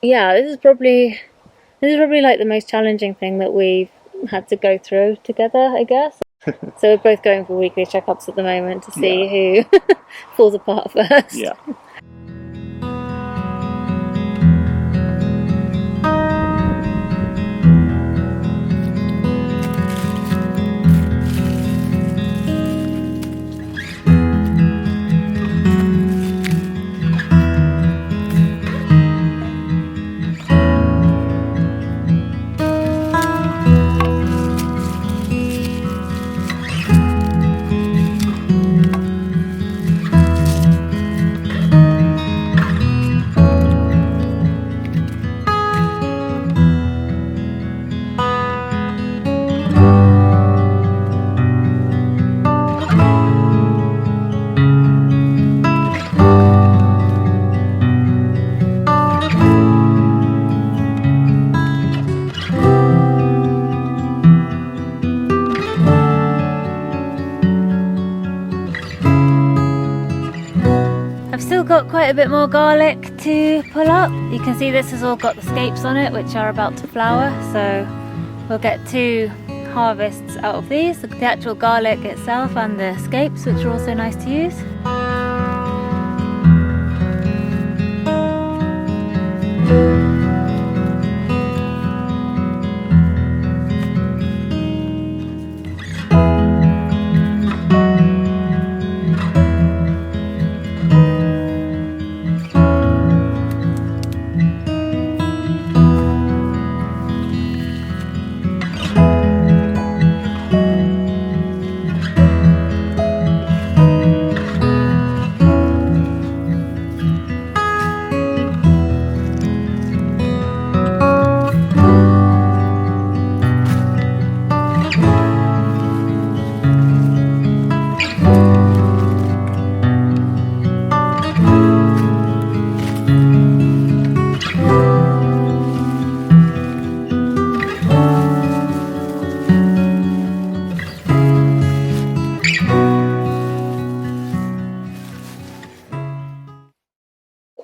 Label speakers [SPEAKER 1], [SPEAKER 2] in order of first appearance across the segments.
[SPEAKER 1] yeah, this is probably like the most challenging thing that we've had to go through together, I guess. So we're both going for weekly checkups at the moment to see who falls apart first.
[SPEAKER 2] Yeah.
[SPEAKER 1] I've still got quite a bit more garlic to pull up. You can see this has all got the scapes on it, which are about to flower, so we'll get 2 harvests out of these, the actual garlic itself and the scapes, which are also nice to use.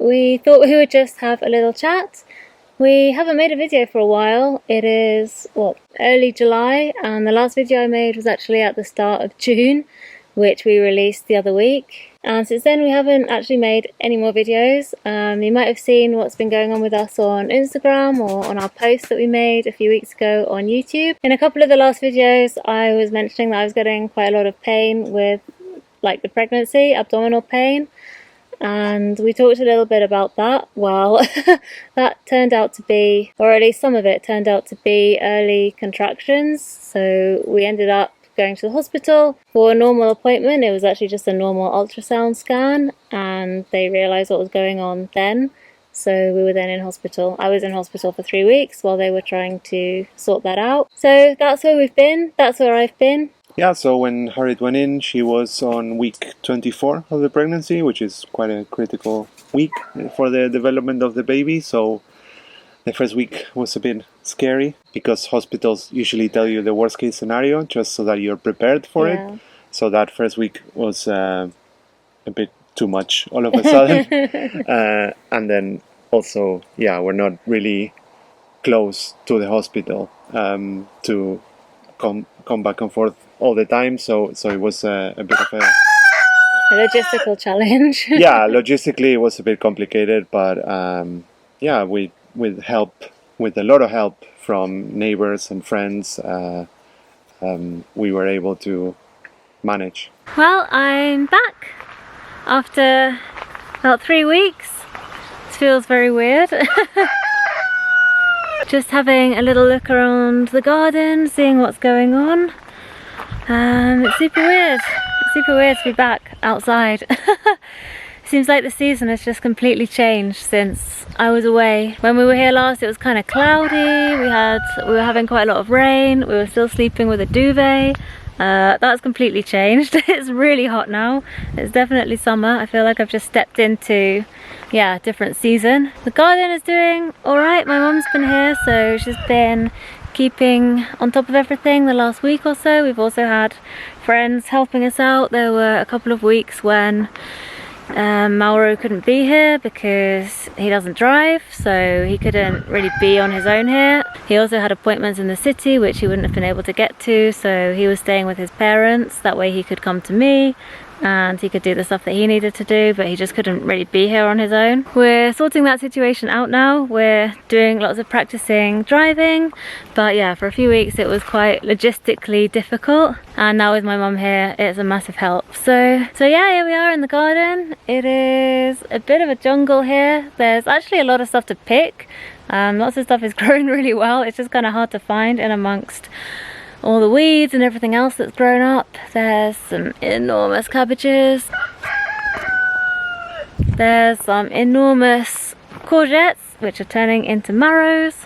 [SPEAKER 1] We thought we would just have a little chat. We haven't made a video for a while. It is, early July, and the last video I made was actually at the start of June, which we released the other week. And since then we haven't actually made any more videos. You might have seen what's been going on with us on Instagram or on our post that we made a few weeks ago on YouTube. In a couple of the last videos I was mentioning that I was getting quite a lot of pain with the pregnancy, abdominal pain. And we talked a little bit about that. Well, that turned out to be, or at least some of it turned out to be, early contractions. So we ended up going to the hospital for a normal appointment. It was actually just a normal ultrasound scan, and they realised what was going on then. So we were then in hospital. I was in hospital for 3 weeks while they were trying to sort that out. So that's where we've been. That's where I've been.
[SPEAKER 2] Yeah, so when Harriet went in, she was on week 24 of the pregnancy, which is quite a critical week for the development of the baby. So the first week was a bit scary because hospitals usually tell you the worst case scenario just so that you're prepared for it. So that first week was a bit too much all of a sudden. And then also, we're not really close to the hospital to come back and forth all the time, so it was a bit of a
[SPEAKER 1] logistical challenge.
[SPEAKER 2] Yeah, logistically it was a bit complicated, but with a lot of help from neighbors and friends, we were able to manage.
[SPEAKER 1] Well, I'm back after about 3 weeks. It feels very weird. Just having a little look around the garden, seeing what's going on. It's super weird. It's super weird to be back outside. Seems like the season has just completely changed since I was away. When we were here last, it was kind of cloudy. We were having quite a lot of rain. We were still sleeping with a duvet. That's completely changed. It's really hot now. It's definitely summer. I feel like I've just stepped into a different season. The garden is doing alright. My mum's been here, so she's been keeping on top of everything the last week or so. We've also had friends helping us out. There were a couple of weeks when Mauro couldn't be here because he doesn't drive, so he couldn't really be on his own here. He also had appointments in the city which he wouldn't have been able to get to, so he was staying with his parents. That way he could come to me and he could do the stuff that he needed to do, but he just couldn't really be here on his own. We're sorting that situation out now. We're doing lots of practicing driving, but yeah, for a few weeks it was quite logistically difficult, and now with my mum here it's a massive help. So yeah, here we are in the garden. It is a bit of a jungle here. There's actually a lot of stuff to pick. Lots of stuff is growing really well. It's just kind of hard to find in amongst all the weeds and everything else that's grown up. There's some enormous cabbages. There's some enormous courgettes which are turning into marrows.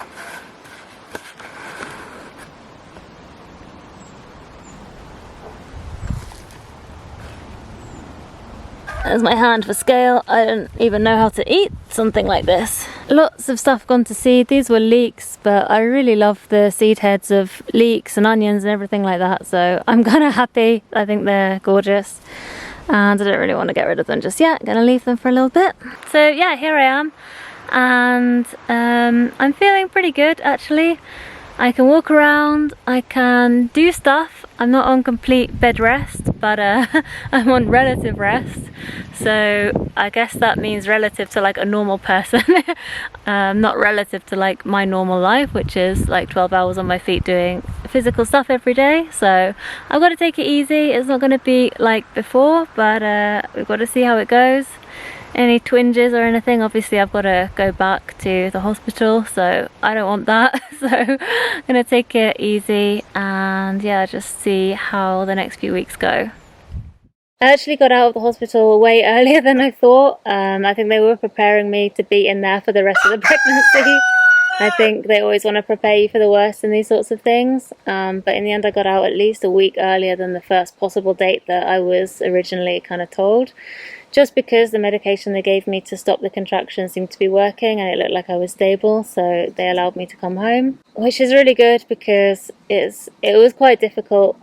[SPEAKER 1] There's my hand for scale. I don't even know how to eat something like this. Lots of stuff gone to seed. These were leeks, but I really love the seed heads of leeks and onions and everything like that, so I'm kind of happy. I think they're gorgeous and I don't really want to get rid of them just yet. I'm gonna leave them for a little bit. So yeah, here I am, and I'm feeling pretty good actually. I can walk around, I can do stuff. I'm not on complete bed rest, but I'm on relative rest. So I guess that means relative to like a normal person, not relative to like my normal life, which is like 12 hours on my feet doing physical stuff every day. So I've got to take it easy. It's not going to be like before, but we've got to see how it goes. Any twinges or anything, obviously I've got to go back to the hospital, so I don't want that. So I'm gonna take it easy and yeah, just see how the next few weeks go. I actually got out of the hospital way earlier than I thought. I think they were preparing me to be in there for the rest of the pregnancy. I think they always want to prepare you for the worst in these sorts of things, but in the end I got out at least a week earlier than the first possible date that I was originally kind of told, just because the medication they gave me to stop the contractions seemed to be working and it looked like I was stable, so they allowed me to come home, which is really good because it was quite difficult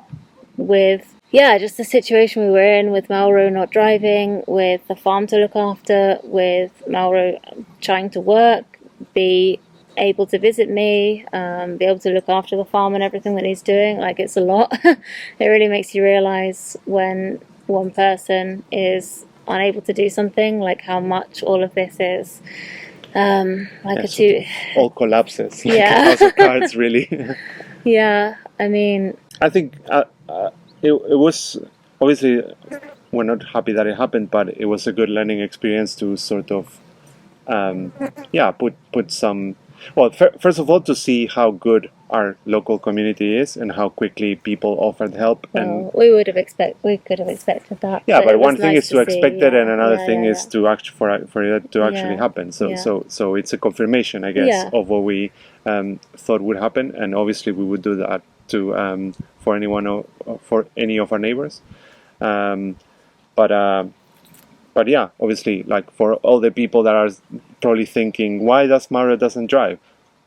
[SPEAKER 1] with just the situation we were in, with Mauro not driving, with the farm to look after, with Mauro trying to work, be able to visit me, be able to look after the farm and everything that he's doing. Like, it's a lot. It really makes you realize when one person is unable to do something, like how much all of this is
[SPEAKER 2] all collapses. Like
[SPEAKER 1] Yeah.
[SPEAKER 2] a house of cards, really.
[SPEAKER 1] Yeah, I mean, I
[SPEAKER 2] think it was, obviously we're not happy that it happened, but it was a good learning experience to sort of put some, well, first of all, to see how good our local community is and how quickly people offered help. And
[SPEAKER 1] we could have expected that.
[SPEAKER 2] Yeah, but one thing
[SPEAKER 1] nice
[SPEAKER 2] is to expect it, and another thing is
[SPEAKER 1] yeah.
[SPEAKER 2] to actually for it to actually happen. So it's a confirmation, I guess, of what we thought would happen, and obviously we would do that to for for any of our neighbors. But yeah, obviously, like for all the people that are probably thinking, why does Mauro doesn't drive?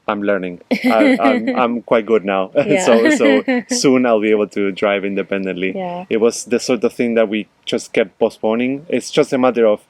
[SPEAKER 2] I'm learning. I'm quite good now.
[SPEAKER 1] Yeah.
[SPEAKER 2] So soon I'll be able to drive independently.
[SPEAKER 1] Yeah.
[SPEAKER 2] It was the sort of thing that we just kept postponing. It's just a matter of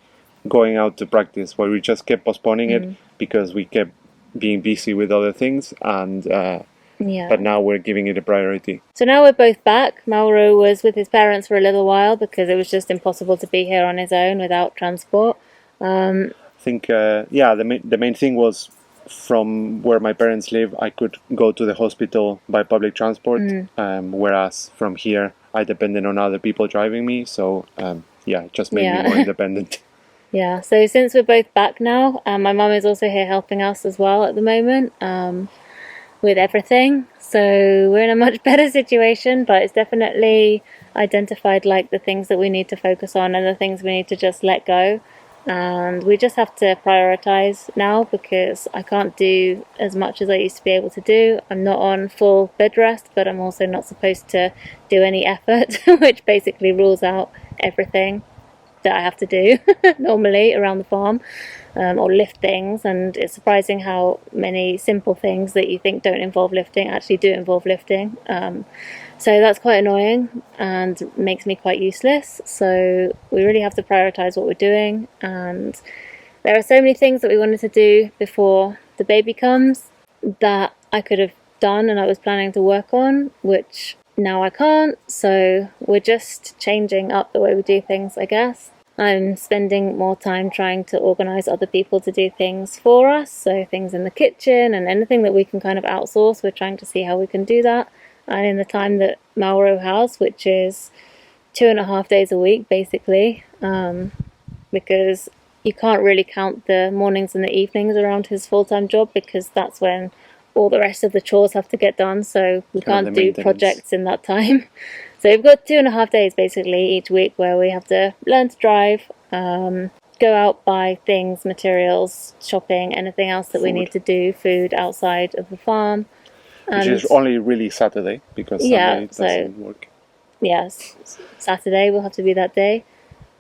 [SPEAKER 2] going out to practice, where we just kept postponing it because we kept being busy with other things, and but now we're giving it a priority.
[SPEAKER 1] So now we're both back. Mauro was with his parents for a little while because it was just impossible to be here on his own without transport.
[SPEAKER 2] I think the main thing was, from where my parents live, I could go to the hospital by public transport, whereas from here I depended on other people driving me, so it just made me more independent.
[SPEAKER 1] Yeah, so since we're both back now, my mum is also here helping us as well at the moment with everything, so we're in a much better situation, but it's definitely identified like the things that we need to focus on and the things we need to just let go. And we just have to prioritize now, because I can't do as much as I used to be able to do. I'm not on full bed rest, but I'm also not supposed to do any effort, which basically rules out everything that I have to do normally around the farm. or lift things, and it's surprising how many simple things that you think don't involve lifting actually do involve lifting. So that's quite annoying and makes me quite useless. So we really have to prioritize what we're doing, and there are so many things that we wanted to do before the baby comes that I could have done and I was planning to work on, which now I can't. So we're just changing up the way we do things, I guess. I'm spending more time trying to organise other people to do things for us, so things in the kitchen and anything that we can kind of outsource, we're trying to see how we can do that. And in the time that Mauro has, which is 2.5 days a week basically, because you can't really count the mornings and the evenings around his full-time job, because that's when all the rest of the chores have to get done, so we can't do projects in that time. So we've got 2.5 days basically each week where we have to learn to drive, go out, buy things, materials, shopping, anything else that we need to do, food outside of the farm.
[SPEAKER 2] Which is only really Saturday, because Sunday doesn't work.
[SPEAKER 1] Yes, Saturday will have to be that day.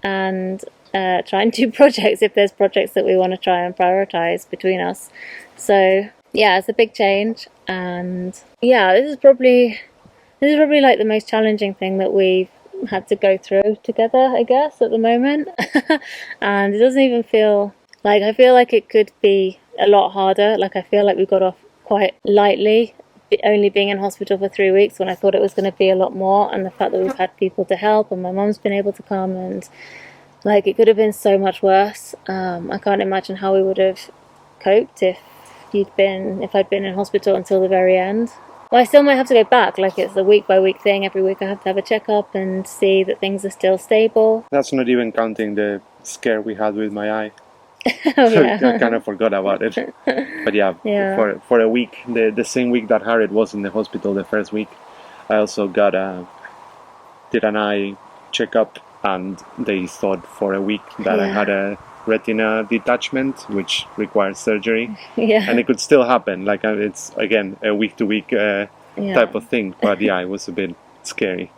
[SPEAKER 1] And try and do projects if there's projects that we want to try and prioritise between us. So yeah, it's a big change, and yeah, this is probably like the most challenging thing that we've had to go through together, I guess, at the moment. And it doesn't even feel like, I feel like it could be a lot harder. Like I feel like we got off quite lightly, only being in hospital for 3 weeks, when I thought it was going to be a lot more. And the fact that we've had people to help, and my mum's been able to come, and like it could have been so much worse. I can't imagine how we would have coped if I'd been in hospital until the very end. Well, I still might have to go back, like it's a week by week thing. Every week I have to have a checkup and see that things are still stable.
[SPEAKER 2] That's not even counting the scare we had with my eye.
[SPEAKER 1] Oh, yeah.
[SPEAKER 2] I kind of forgot about it. But yeah. For a week, the same week that Harriet was in the hospital, the first week, I also did an eye checkup, and they thought for a week that I had a retina detachment, which requires surgery. And it could still happen. Like it's again a week to week type of thing. But yeah, it was a bit scary.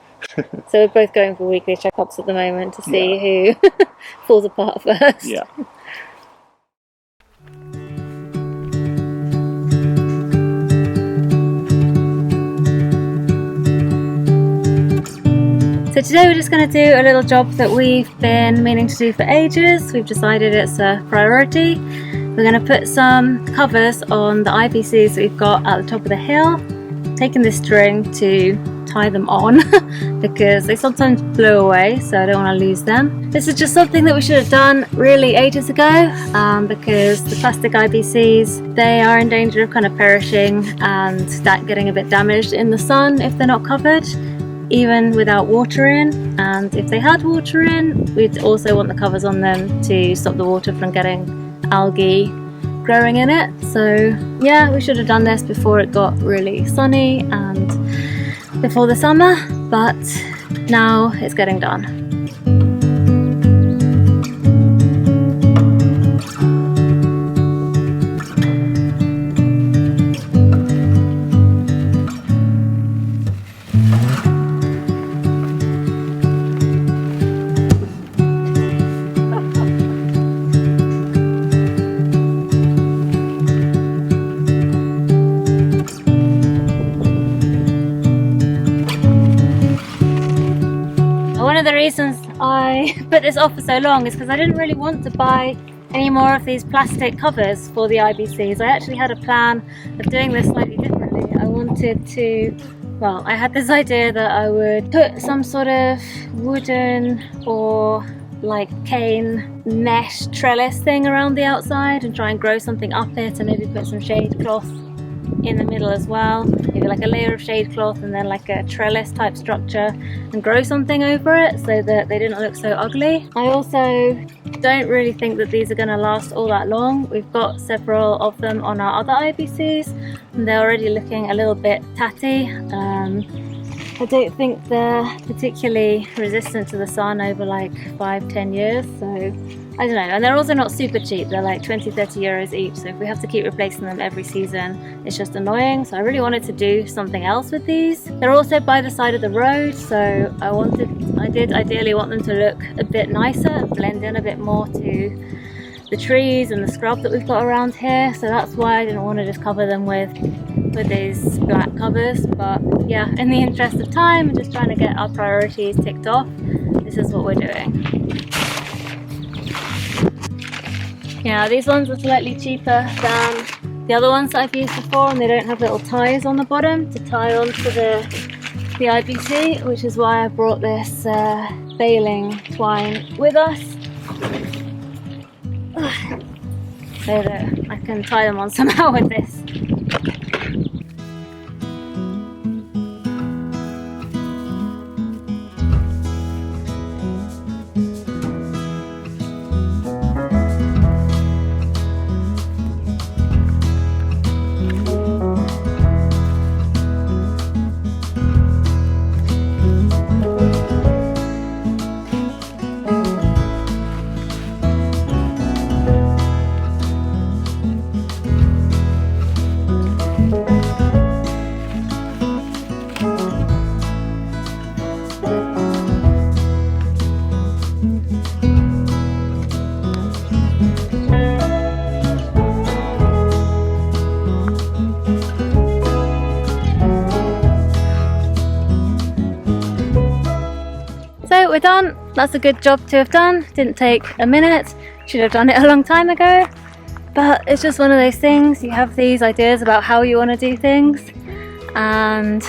[SPEAKER 1] So we're both going for weekly checkups at the moment to see who falls apart first.
[SPEAKER 2] Yeah.
[SPEAKER 1] So today we're just going to do a little job that we've been meaning to do for ages. We've decided it's a priority. We're going to put some covers on the IBCs that we've got at the top of the hill. Taking this string to tie them on because they sometimes blow away, so I don't want to lose them. This is just something that we should have done really ages ago, because the plastic IBCs, they are in danger of kind of perishing and getting a bit damaged in the sun if they're not covered, even without water in. And if they had water in, we'd also want the covers on them to stop the water from getting algae growing in it. So yeah, we should have done this before it got really sunny and before the summer, but now it's getting done. One of the reasons I put this off for so long is because I didn't really want to buy any more of these plastic covers for the IBCs. I actually had a plan of doing this slightly differently. I had this idea that I would put some sort of wooden or like cane mesh trellis thing around the outside and try and grow something up it, and maybe put some shade cloth in the middle as well, maybe like a layer of shade cloth and then like a trellis type structure, and grow something over it so that they didn't look so ugly. I also don't really think that these are going to last all that long. We've got several of them on our other IBCs and they're already looking a little bit tatty. I don't think they're particularly resistant to the sun over like 5-10 years, so I don't know. And they're also not super cheap, they're like 20-30 euros each, so if we have to keep replacing them every season, it's just annoying. So I really wanted to do something else with these. They're also by the side of the road, so I did ideally want them to look a bit nicer, blend in a bit more to the trees and the scrub that we've got around here, so that's why I didn't want to just cover them with these black covers. But yeah, in the interest of time, just trying to get our priorities ticked off, this is what we're doing. Yeah, these ones are slightly cheaper than the other ones that I've used before, and they don't have little ties on the bottom to tie onto the IBC, which is why I brought this baling twine with us, so that I can tie them on somehow with this. So we're done. That's a good job to have done. Didn't take a minute. Should have done it a long time ago. But it's just one of those things. You have these ideas about how you want to do things, and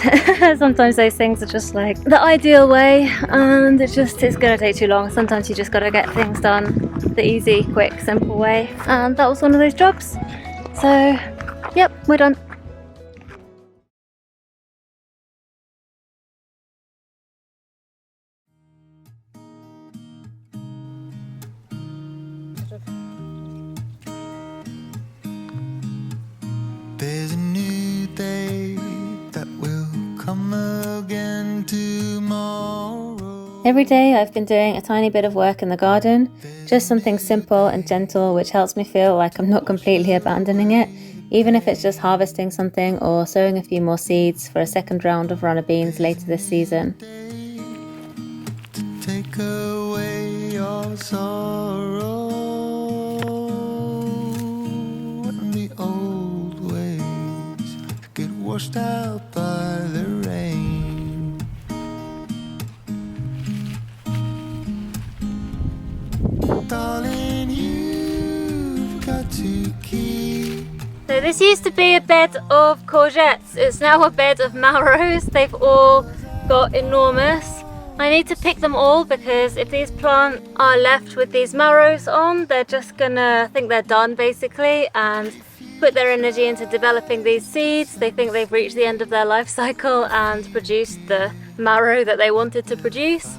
[SPEAKER 1] sometimes those things are just like the ideal way, and it's going to take too long. Sometimes you just got to get things done the easy, quick, simple way. And that was one of those jobs. So, yep, we're done.
[SPEAKER 3] There's a new day that will come again tomorrow.
[SPEAKER 1] Every day I've been doing a tiny bit of work in the garden, just something simple and gentle which helps me feel like I'm not completely abandoning it, even if it's just harvesting something or sowing a few more seeds for a second round of runner beans later this season.
[SPEAKER 3] To take away your sorrow and the old ways get washed out by the rain. Darling, you've got to keep.
[SPEAKER 1] So this used to be a bed of courgettes. It's now a bed of marrows. They've all got enormous. I need to pick them all because if these plants are left with these marrows on, they're just gonna think they're done basically and put their energy into developing these seeds. They think they've reached the end of their life cycle and produced the marrow that they wanted to produce.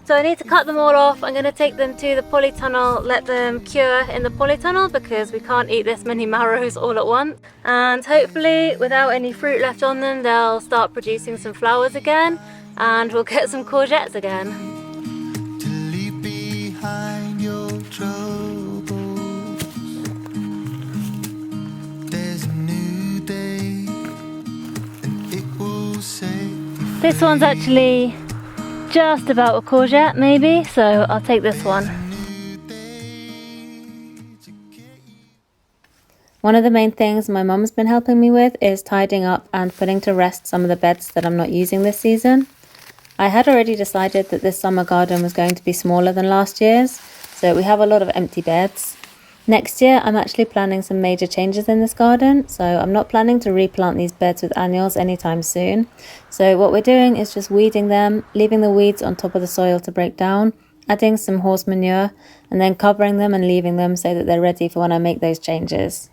[SPEAKER 1] So I need to cut them all off. I'm going to take them to the polytunnel, let them cure in the polytunnel because we can't eat this many marrows all at once. And hopefully without any fruit left on them, they'll start producing some flowers again and we'll get some courgettes again.
[SPEAKER 3] To leave behind your troubles. There's a new day and it will save you.
[SPEAKER 1] This one's actually just about a courgette maybe, so I'll take this one. One of the main things my mum's been helping me with is tidying up and putting to rest some of the beds that I'm not using this season. I had already decided that this summer garden was going to be smaller than last year's, so we have a lot of empty beds. Next year I'm actually planning some major changes in this garden, so I'm not planning to replant these beds with annuals anytime soon. So what we're doing is just weeding them, leaving the weeds on top of the soil to break down, adding some horse manure, and then covering them and leaving them so that they're ready for when I make those changes.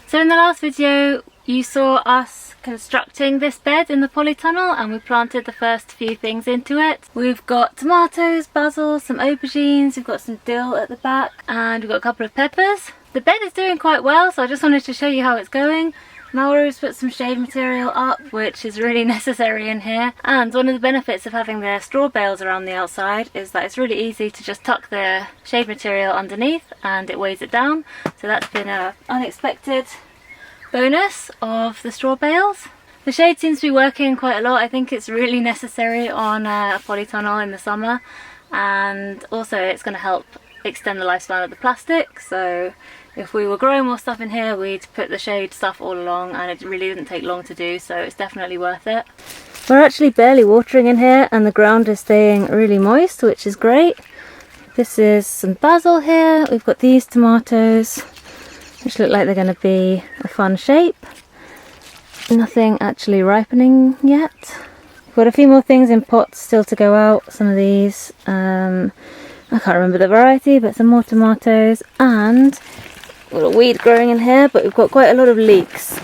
[SPEAKER 1] So in the last video you saw us constructing this bed in the polytunnel, and we planted the first few things into it. We've got tomatoes, basil, some aubergines, we've got some dill at the back, and we've got a couple of peppers. The bed is doing quite well, so I just wanted to show you how it's going. Mallory's put some shade material up, which is really necessary in here, and one of the benefits of having the straw bales around the outside is that it's really easy to just tuck the shade material underneath and it weighs it down. So that's been an unexpected bonus of the straw bales. The shade seems to be working quite a lot. I think it's really necessary on a polytunnel in the summer, and also it's going to help extend the lifespan of the plastic. So if we were growing more stuff in here, we'd put the shade stuff all along, and it really didn't take long to do, so it's definitely worth it. We're actually barely watering in here, and the ground is staying really moist, which is great. This is some basil here. We've got these tomatoes, which look like they're going to be a fun shape. Nothing actually ripening yet. We've got a few more things in pots still to go out. Some of these, I can't remember the variety, but some more tomatoes, and we've got a weed growing in here, but we've got quite a lot of leeks,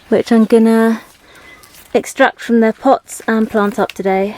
[SPEAKER 1] which I'm gonna extract from their pots and plant up today.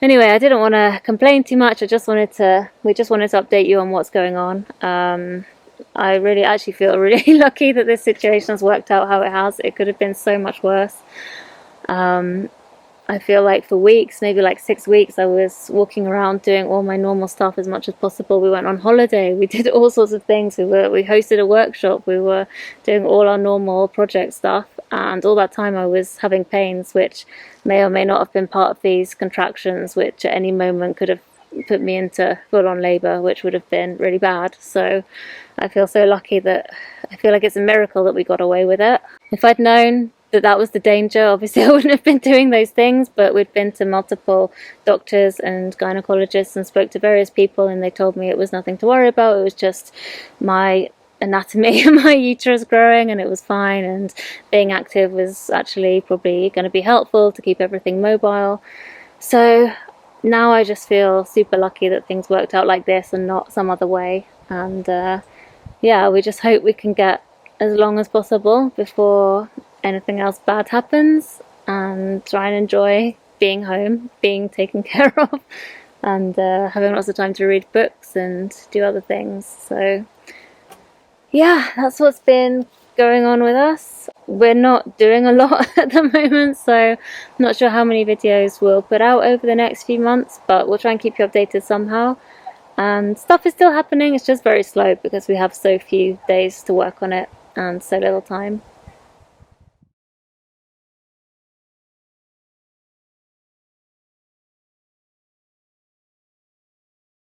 [SPEAKER 1] Anyway, I didn't want to complain too much. We just wanted to update you on what's going on. I really actually feel really lucky that this situation has worked out how it has. It could have been so much worse. I feel like for weeks, maybe like 6 weeks, I was walking around doing all my normal stuff as much as possible. We went on holiday, we did all sorts of things. We hosted a workshop, we were doing all our normal project stuff, and all that time I was having pains, which may or may not have been part of these contractions, which at any moment could have put me into full-on labour, which would have been really bad. So I feel so lucky that I feel like it's a miracle that we got away with it. If I'd known that was the danger, obviously I wouldn't have been doing those things, but we'd been to multiple doctors and gynecologists and spoke to various people, and they told me it was nothing to worry about. It was just my anatomy and my uterus growing, and it was fine, and being active was actually probably going to be helpful to keep everything mobile. So now I just feel super lucky that things worked out like this and not some other way, and yeah, we just hope we can get as long as possible before anything else bad happens, and try and enjoy being home, being taken care of, and having lots of time to read books and do other things. So yeah, that's what's been going on with us. We're not doing a lot at the moment, so I'm not sure how many videos we'll put out over the next few months, but we'll try and keep you updated somehow. And stuff is still happening, it's just very slow because we have so few days to work on it and so little time.